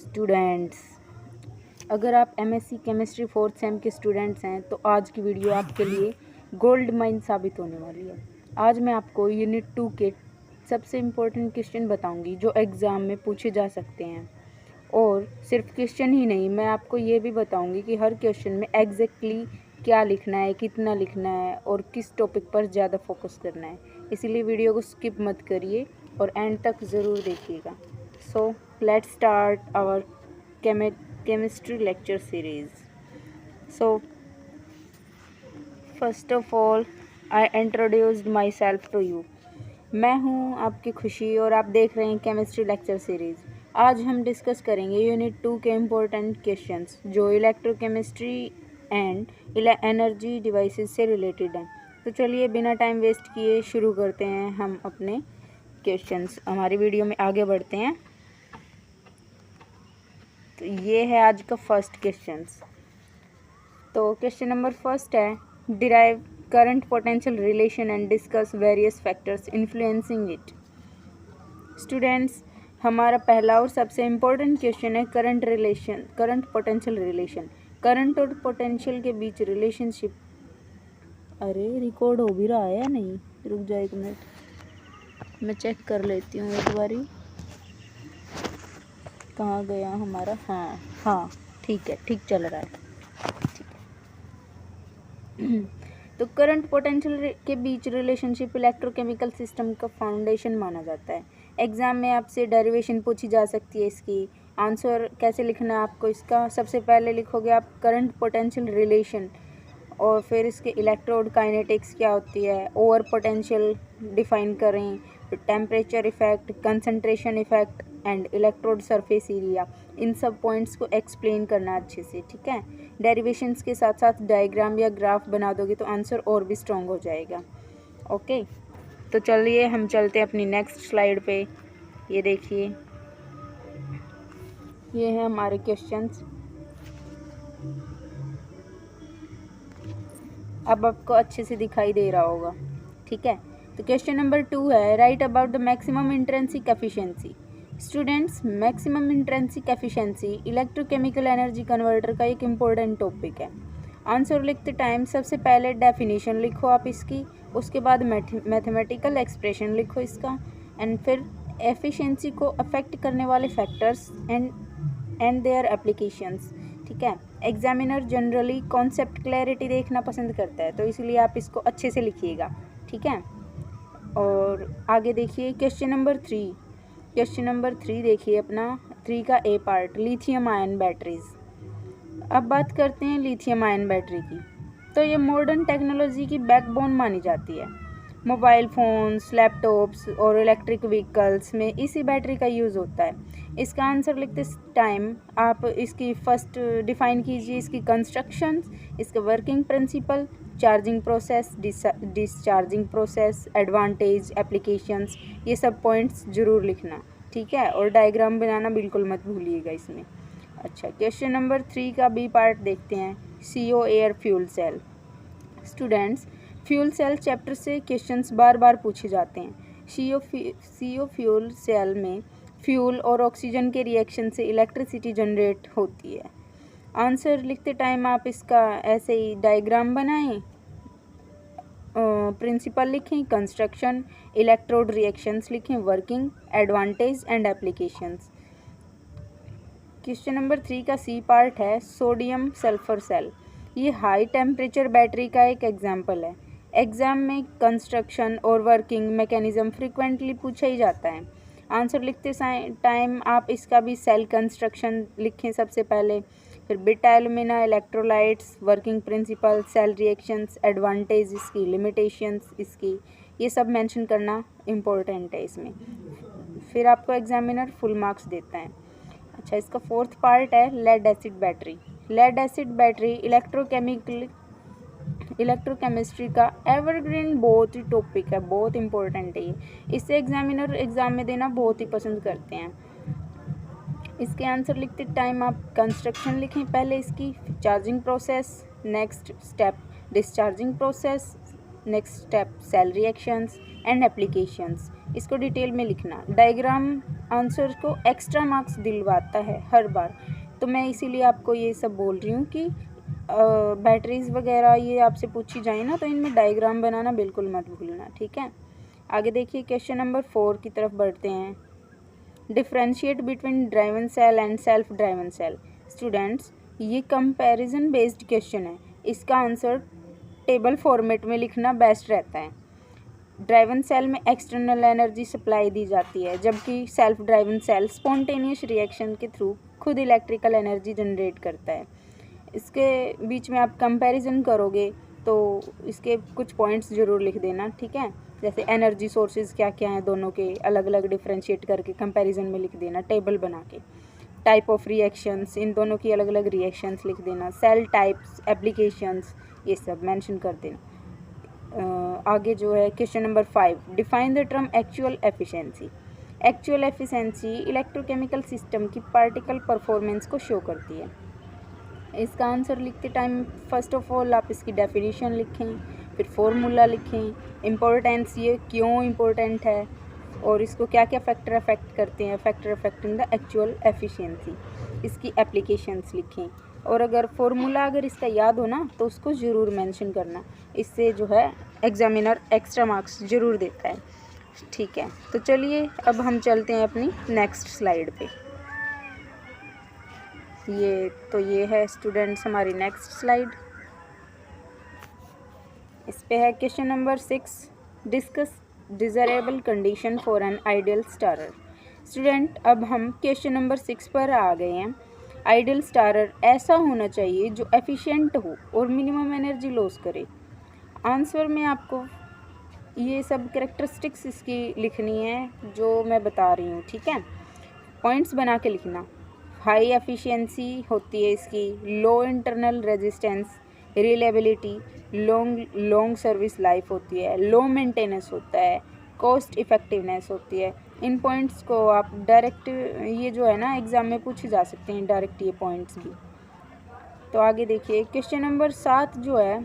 Students, अगर आप MSc chemistry fourth same के स्टूडेंट्स हैं तो आज की वीडियो आपके लिए गोल्ड माइन साबित होने वाली है। आज मैं आपको यूनिट 2 के सबसे इम्पोर्टेंट क्वेश्चन बताऊंगी जो एग्ज़ाम में पूछे जा सकते हैं। और सिर्फ क्वेश्चन ही नहीं, मैं आपको ये भी बताऊंगी कि हर क्वेश्चन में एग्जैक्टली क्या लिखना है, कितना लिखना है और किस टॉपिक पर ज़्यादा फोकस करना है। इसीलिए वीडियो को स्किप मत करिए और एंड तक ज़रूर देखिएगा। So let's start our chemistry lecture series. So first of all, I introduced myself to you. मैं हूँ आपकी खुशी और आप देख रहे हैं केमिस्ट्री लेक्चर सीरीज़। आज हम डिस्कस करेंगे यूनिट 2 के इम्पोर्टेंट क्वेश्चंस जो इलेक्ट्रोकेमिस्ट्री एंड एनर्जी डिवाइसेस से रिलेटेड हैं। तो चलिए बिना टाइम वेस्ट किए शुरू करते हैं हम अपने क्वेश्चंस। हमारी वीडियो में आगे बढ़ते हैं। तो ये है आज का फर्स्ट क्वेश्चन। तो क्वेश्चन नंबर फर्स्ट है, derive current potential relation and discuss various factors influencing it. Students, हमारा पहला और सबसे इम्पोर्टेंट क्वेश्चन है करंट पोटेंशियल रिलेशन। करंट और पोटेंशियल के बीच रिलेशनशिप। अरे रिकॉर्ड हो भी रहा है या नहीं? रुक जाए एक मिनट, मैं चेक कर लेती हूँ एक बारी। कहाँ गया हमारा? हाँ ठीक है, ठीक चल रहा है, ठीक है। तो करंट पोटेंशियल के बीच रिलेशनशिप इलेक्ट्रोकेमिकल सिस्टम का फाउंडेशन माना जाता है। एग्जाम में आपसे डेरिवेशन पूछी जा सकती है। इसकी आंसर कैसे लिखना है आपको? इसका सबसे पहले लिखोगे आप करंट पोटेंशियल रिलेशन और फिर इसके इलेक्ट्रोड काइनेटिक्स क्या होती है, ओवर पोटेंशियल डिफाइन करें, फिर temperature effect, concentration effect and electrode surface area. इन सब पॉइंट्स को एक्सप्लेन करना अच्छे से, ठीक है। डेरिवेशंस के साथ साथ डायग्राम या ग्राफ बना दोगे तो आंसर और भी स्ट्रॉन्ग हो जाएगा। ओके, तो चलिए हम चलते हैं अपनी नेक्स्ट स्लाइड पे। ये देखिए, ये है हमारे क्वेश्चंस। अब आपको अच्छे से दिखाई दे रहा होगा, ठीक है। तो क्वेश्चन नंबर 2 है, right about the maximum intrinsic efficiency. Students, maximum intrinsic efficiency electrochemical energy converter का एक इम्पोर्टेंट टॉपिक है। आंसर लिखते टाइम सबसे पहले डेफिनेशन लिखो आप इसकी, उसके बाद मैथमेटिकल एक्सप्रेशन लिखो इसका, एंड फिर एफिशिएंसी को अफेक्ट करने वाले फैक्टर्स एंड देयर एप्लीकेशंस, ठीक है। एग्जामिनर जनरली कॉन्सेप्ट क्लैरिटी देखना पसंद करता है, तो इसलिए आप इसको अच्छे से लिखिएगा, ठीक है। और आगे देखिए क्वेश्चन नंबर 3। क्वेश्चन नंबर 3 देखिए अपना 3 का ए पार्ट, लिथियम आयन बैटरीज। अब बात करते हैं लिथियम आयन बैटरी की। तो ये मॉडर्न टेक्नोलॉजी की बैकबोन मानी जाती है। मोबाइल फ़ोन्स, लैपटॉप्स और इलेक्ट्रिक व्हीकल्स में इसी बैटरी का यूज़ होता है। इसका आंसर लिखते टाइम आप इसकी फर्स्ट डिफाइन कीजिए, इसकी कंस्ट्रक्शन, इसका working principle, charging process, discharging process, advantage, applications, ये सब पॉइंट्स ज़रूर लिखना, ठीक है। और डायग्राम बनाना बिल्कुल मत भूलिएगा इसमें। अच्छा, क्वेश्चन नंबर 3 का बी पार्ट देखते हैं, CO air fuel cell. Students, fuel cell chapter से क्वेश्चंस बार बार पूछे जाते हैं। CO फ्यूल सेल में फ्यूल और ऑक्सीजन के रिएक्शन से इलेक्ट्रिसिटी जनरेट होती है। आंसर लिखते टाइम आप इसका ऐसे ही डायग्राम बनाएं, प्रिंसिपल लिखें, कंस्ट्रक्शन, इलेक्ट्रोड रिएक्शंस लिखें, working, advantage and applications. Question number 3 का सी पार्ट है, सोडियम सल्फर सेल। ये हाई टेम्परेचर बैटरी का एक एग्जाम्पल है। एग्जाम में कंस्ट्रक्शन और वर्किंग मैकेनिज्म फ्रिक्वेंटली पूछा ही जाता है। आंसर लिखते टाइम आप इसका भी सेल कंस्ट्रक्शन लिखें सबसे पहले, फिर beta alumina, electrolytes, working principle, cell reactions, advantage, इसकी लिमिटेशंस, इसकी ये सब मेंशन करना इम्पोर्टेंट है इसमें। फिर आपको एग्जामिनर फुल मार्क्स देता है। अच्छा, इसका फोर्थ पार्ट है lead acid battery. Lead acid battery electrochemistry का एवरग्रीन बहुत ही टॉपिक है, बहुत इंपॉर्टेंट है ये। इससे एग्जामिनर एग्जाम में देना बहुत ही पसंद करते हैं। इसके आंसर लिखते टाइम आप कंस्ट्रक्शन लिखें पहले इसकी, charging process, next step discharging process, next step cell reactions and applications, इसको डिटेल में लिखना। डायग्राम आंसर को एक्स्ट्रा मार्क्स दिलवाता है हर बार, तो मैं इसीलिए आपको ये सब बोल रही हूँ कि बैटरीज वगैरह ये आपसे पूछी जाए ना तो इनमें डायग्राम बनाना बिल्कुल मत भूलना, ठीक है। आगे देखिए क्वेश्चन नंबर 4 की तरफ बढ़ते हैं। Differentiate between driven cell and self driven cell. Students, ये कंपैरिजन बेस्ड क्वेश्चन है, इसका आंसर टेबल फॉर्मेट में लिखना बेस्ट रहता है। ड्राइवन सेल में एक्सटर्नल एनर्जी सप्लाई दी जाती है, जबकि self driven cell spontaneous reaction के थ्रू खुद इलेक्ट्रिकल एनर्जी जनरेट करता है। इसके बीच में आप कंपैरिजन करोगे तो इसके कुछ पॉइंट्स ज़रूर लिख देना, ठीक है। जैसे एनर्जी सोर्सेज क्या क्या हैं, दोनों के अलग अलग डिफ्रेंशिएट करके कंपैरिजन में लिख देना टेबल बना के। टाइप ऑफ रिएक्शंस, इन दोनों की अलग अलग रिएक्शंस लिख देना। सेल टाइप्स, एप्लीकेशंस, ये सब मेंशन कर देना। आगे जो है question number 5, define the term actual efficiency. Actual efficiency electrochemical system की पार्टिकल परफॉर्मेंस को शो करती है। इसका आंसर लिखते टाइम फर्स्ट ऑफ ऑल आप इसकी डेफिनेशन लिखें, फिर फॉर्मूला लिखें, इम्पोर्टेंस ये क्यों इम्पोर्टेंट है और इसको क्या क्या फैक्टर अफेक्ट करते हैं, factor affecting the actual efficiency, इसकी एप्लीकेशंस लिखें। और अगर फॉर्मूला अगर इसका याद हो ना तो उसको ज़रूर मेंशन करना, इससे जो है एग्जामिनर एक्स्ट्रा मार्क्स ज़रूर देता है, ठीक है। तो चलिए अब हम चलते हैं अपनी नेक्स्ट स्लाइड पे। ये है स्टूडेंट्स हमारी नेक्स्ट स्लाइड। इस पे है question number 6, discuss desirable condition for an ideal starrer. Student, अब हम क्वेश्चन नंबर 6 पर आ गए हैं। आइडियल स्टारर ऐसा होना चाहिए जो एफिशिएंट हो और मिनिमम एनर्जी लॉस करे। आंसर में आपको ये सब कैरेक्टरिस्टिक्स इसकी लिखनी है जो मैं बता रही हूँ, ठीक है। पॉइंट्स बना के लिखना। हाई एफिशिएंसी होती है इसकी, low internal resistance, reliability, long service life होती है, लो मेंटेनेंस होता है, कॉस्ट इफ़ेक्टिवनेस होती है। इन पॉइंट्स को आप डायरेक्ट ये जो है ना एग्ज़ाम में पूछे जा सकते हैं डायरेक्ट ये पॉइंट्स भी। तो आगे देखिए क्वेश्चन नंबर 7 जो है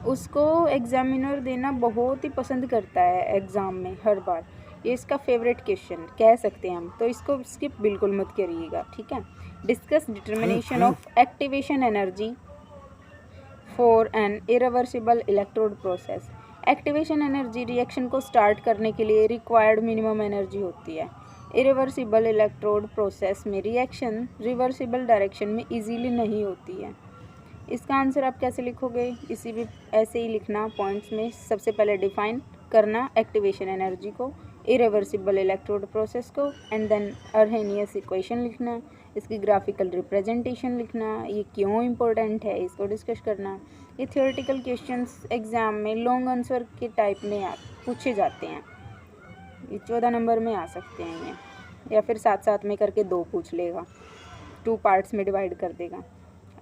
उसको एग्जामिनर देना बहुत ही पसंद करता है एग्ज़ाम में हर बार, ये इसका फेवरेट क्वेश्चन कह सकते हैं हम, तो इसको स्किप बिल्कुल मत करिएगा, ठीक है। Discuss determination of activation energy for an irreversible electrode process. Activation energy reaction को स्टार्ट करने के लिए रिक्वायर्ड मिनिमम एनर्जी होती है। इरिवर्सिबल इलेक्ट्रोड प्रोसेस में रिएक्शन रिवर्सिबल डायरेक्शन में इजीली नहीं होती है। इसका आंसर आप कैसे लिखोगे, इसी भी ऐसे ही लिखना पॉइंट्स में। सबसे पहले डिफाइन करना एक्टिवेशन एनर्जी को, इरिवर्सिबल इलेक्ट्रोड प्रोसेस को, एंड देन अर्हेनियस इक्वेशन लिखना, इसकी ग्राफिकल रिप्रेजेंटेशन लिखना, ये क्यों इम्पोर्टेंट है इसको डिस्कस करना। ये थियोरेटिकल क्वेश्चंस एग्ज़ाम में लॉन्ग आंसर के टाइप में पूछे जाते हैं, ये 14 नंबर में आ सकते हैं ये, या फिर साथ साथ में करके 2 पूछ लेगा, 2 पार्ट्स में डिवाइड कर देगा।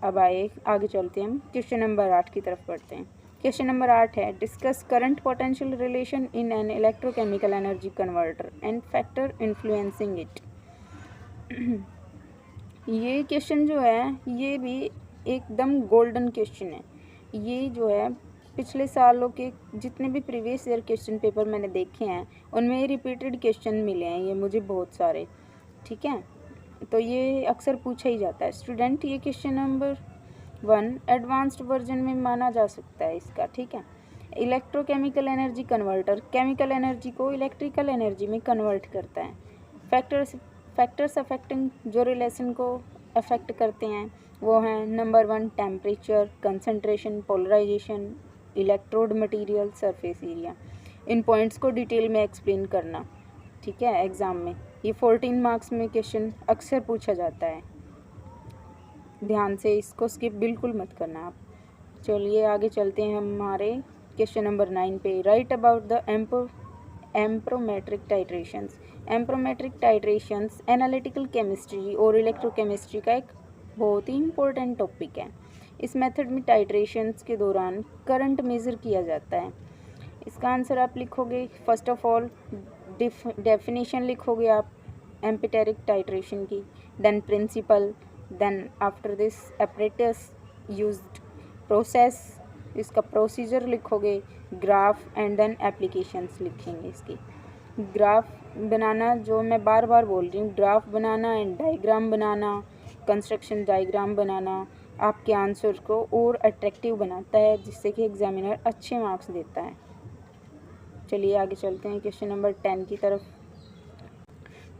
अब आगे चलते हैं हम क्वेश्चन नंबर 8 की तरफ बढ़ते हैं। क्वेश्चन नंबर 8 है, discuss current potential relation in an electrochemical energy converter and factor influencing it. ये क्वेश्चन जो है ये भी एकदम गोल्डन क्वेश्चन है। ये जो है पिछले सालों के जितने भी प्रीवियस ईयर क्वेश्चन पेपर मैंने देखे हैं उनमें रिपीटेड क्वेश्चन मिले हैं ये मुझे बहुत सारे, ठीक है। तो ये अक्सर पूछा ही जाता है। स्टूडेंट, ये क्वेश्चन नंबर 1 एडवांस्ड वर्जन में माना जा सकता है इसका, ठीक है। Electrochemical energy converter chemical energy को इलेक्ट्रिकल एनर्जी में कन्वर्ट करता है। फैक्टर्स अफेक्टिंग जो रिलेशन को अफेक्ट करते हैं वो हैं number 1 temperature, concentration, polarisation, electrode material, surface area. इन पॉइंट्स को डिटेल में एक्सप्लेन करना, ठीक है। एग्ज़ाम में ये 14 मार्क्स में क्वेश्चन अक्सर पूछा जाता है, ध्यान से इसको स्किप बिल्कुल मत करना आप। चलिए आगे चलते हैं हमारे क्वेश्चन नंबर 9 पे। Write about the amperometric titrations. Amperometric titrations analytical chemistry और इलेक्ट्रोकेमिस्ट्री का एक बहुत ही इम्पोर्टेंट टॉपिक है। इस मेथड में टाइट्रेशंस के दौरान करंट मेज़र किया जाता है। इसका आंसर आप लिखोगे फर्स्ट ऑफ ऑल डेफिनेशन लिखोगे आप एम्पिटेरिक टाइट्रेशन की, then principle, then after this apparatus used, process, इसका प्रोसीजर लिखोगे, ग्राफ एंड देन एप्लीकेशंस लिखेंगे। इसकी ग्राफ बनाना, जो मैं बार बार बोल रही हूँ, ग्राफ बनाना एंड डायग्राम बनाना, कंस्ट्रक्शन डायग्राम बनाना आपके आंसर को और अट्रैक्टिव बनाता है, जिससे कि एग्जामिनर अच्छे मार्क्स देता है। चलिए आगे चलते हैं क्वेश्चन नंबर 10 की तरफ।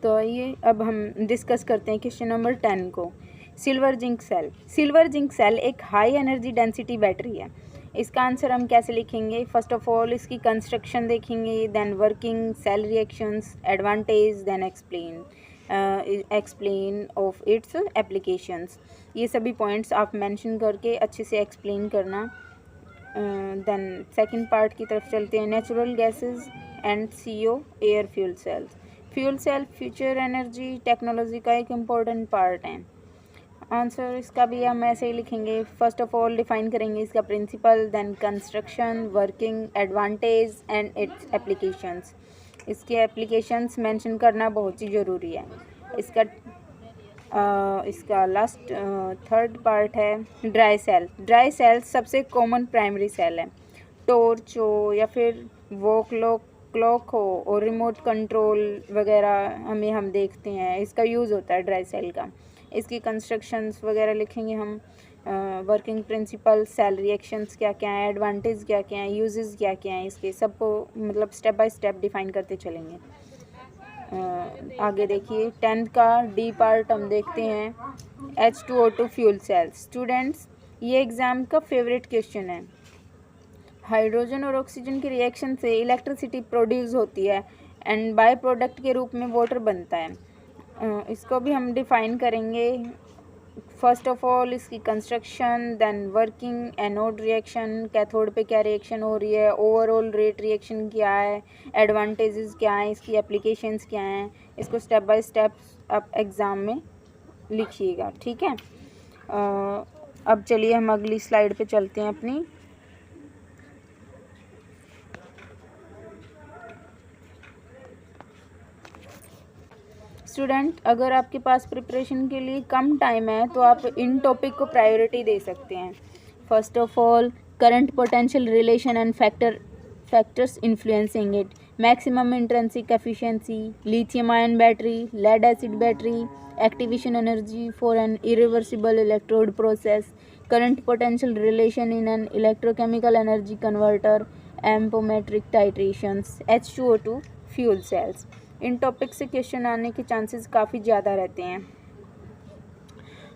तो ये अब हम डिस्कस करते हैं क्वेश्चन नंबर 10 को। Silver zinc cell. Silver zinc cell एक हाई एनर्जी डेंसिटी बैटरी है। इसका आंसर हम कैसे लिखेंगे? फर्स्ट ऑफ ऑल इसकी कंस्ट्रक्शन देखेंगे, then working, cell reactions, advantage, then explain of its applications. ये सभी पॉइंट्स आप मेंशन करके अच्छे से एक्सप्लेन करना। देन सेकंड पार्ट की तरफ चलते हैं, natural gases and CO air fuel cells. Fuel cell future energy technology का एक इम्पॉर्टेंट पार्ट है। आंसर इसका भी हम ऐसे ही लिखेंगे। फर्स्ट ऑफ ऑल डिफाइन करेंगे इसका principle, then construction, working, advantage and its applications. इसके एप्लीकेशंस मेंशन करना बहुत ही ज़रूरी है। इसका लास्ट थर्ड पार्ट है ड्राई सेल। ड्राई सेल सबसे कॉमन प्राइमरी सेल है। टॉर्च हो या फिर क्लॉक हो और रिमोट कंट्रोल वगैरह हम देखते हैं, इसका यूज़ होता है ड्राई सेल का। इसकी कंस्ट्रक्शंस वगैरह लिखेंगे हम, वर्किंग प्रिंसिपल, सेल रिएक्शंस क्या क्या हैं, एडवांटेज क्या क्या हैं, यूजेस क्या क्या हैं, इसके सबको मतलब स्टेप बाय स्टेप डिफाइन करते चलेंगे। आगे देखिए 10th का डी पार्ट हम देखते हैं, H2O2 फ्यूल सेल्स। स्टूडेंट्स ये एग्ज़ाम का फेवरेट क्वेश्चन है। हाइड्रोजन और ऑक्सीजन की रिएक्शन से इलेक्ट्रिसिटी प्रोड्यूस होती है एंड बाय प्रोडक्ट के रूप में वाटर बनता है। इसको भी हम डिफाइन करेंगे। फर्स्ट ऑफ ऑल इसकी construction, then working, anode reaction, cathode पे क्या रिएक्शन हो रही है, ओवरऑल रेट रिएक्शन क्या है, एडवांटेजेस क्या हैं, इसकी एप्लीकेशंस क्या हैं, इसको स्टेप बाय स्टेप आप एग्ज़ाम में लिखिएगा, ठीक है। अब चलिए हम अगली स्लाइड पे चलते हैं अपनी। स्टूडेंट अगर आपके पास प्रिपरेशन के लिए कम टाइम है तो आप इन टॉपिक को प्रायोरिटी दे सकते हैं। First of all current potential relation and factors influencing it, maximum intrinsic efficiency, lithium ion battery, lead acid battery, activation energy for an irreversible electrode process, current potential relation in an electrochemical energy converter, amperometric titrations, H2O2 fuel cells. इन topic से question आने के chances काफ़ी ज़्यादा रहते हैं।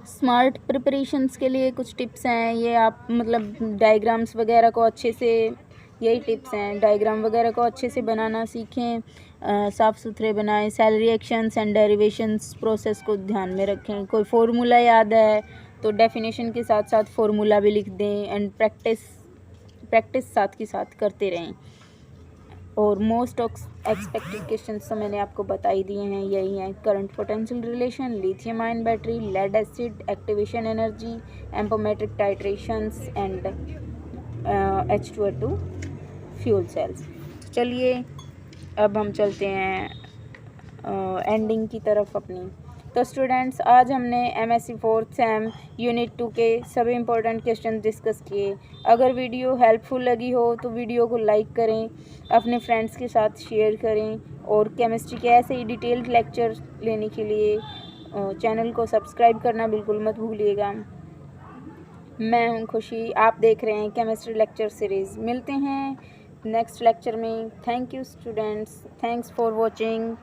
Smart preparations के लिए कुछ टिप्स हैं, ये आप मतलब डायग्राम्स वगैरह को अच्छे से, यही टिप्स हैं, डायग्राम वगैरह को अच्छे से बनाना सीखें, साफ़ सुथरे बनाएं, cell reactions and derivations process को ध्यान में रखें। कोई फार्मूला याद है तो डेफिनेशन के साथ साथ फार्मूला भी लिख दें एंड प्रैक्टिस साथ के साथ करते रहें। और मोस्ट एक्सपेक्टेड क्वेश्चंस तो मैंने आपको बता ही दिए हैं, यही हैं, current potential relation, lithium ion battery, lead acid, activation energy, amperometric titrations and H2O2 fuel cells. तो चलिए अब हम चलते हैं एंडिंग की तरफ अपनी। तो स्टूडेंट्स आज हमने MSc 4th सेम यूनिट 2 के सभी इंपॉर्टेंट क्वेश्चन डिस्कस किए। अगर वीडियो हेल्पफुल लगी हो तो वीडियो को लाइक करें, अपने फ्रेंड्स के साथ शेयर करें और केमिस्ट्री के ऐसे ही डिटेल्ड लेक्चर लेने के लिए चैनल को सब्सक्राइब करना बिल्कुल मत भूलिएगा। मैं हूं खुशी, आप देख रहे हैं केमिस्ट्री लेक्चर सीरीज़। मिलते हैं नेक्स्ट लेक्चर में। Thank you students, thanks for watching,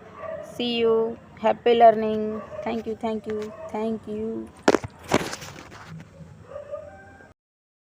see you, happy learning, thank you.